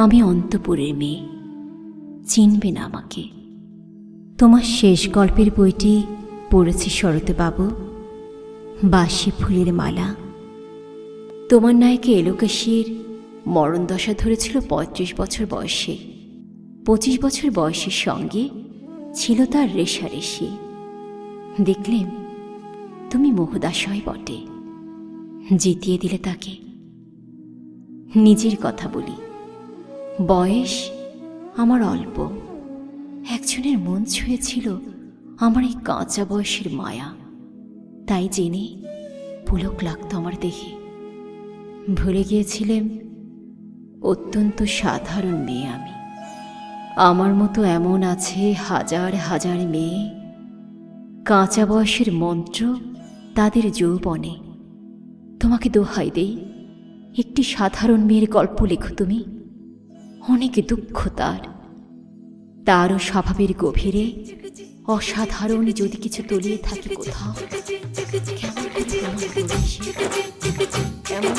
আমি অন্তপুরের মেয়ে, চিনবে না আমাকে। তোমার শেষ গল্পের বইটি পড়েছি শরৎবাবু, বাসি ফুলের মালা। তোমার নায়কে এলোকেশীর মরণ দশা ধরেছিল ৩৫ বছর বয়সে। ২৫ বছর বয়সের সঙ্গে ছিল তার রেশারেশি। দেখলেন তুমি মোহদাশয় বটে, জিতিয়ে দিলে তাকে। নিজের কথা বলি, বয়স আমার অল্প। একজনের মন ছুঁয়েছিল আমার এই কাঁচা বয়সের মায়া, তাই জেনে পুলক লাগত আমার দেখে। ভুলে গিয়েছিলেন অত্যন্ত সাধারণ মেয়ে আমি। আমার মতো এমন আছে হাজার হাজার মেয়ে, কাঁচা বয়সের মন্ত্র তাদের যৌবনে। তোমাকে দোহাই দেই, একটি সাধারণ মেয়ের গল্প লেখো তুমি। অনেক দুঃখ তারও স্বভাবের গভীরে অসাধারণ যদি কিছু তলিয়ে থাকে কোথাও। কেমন করে তোমার কেমন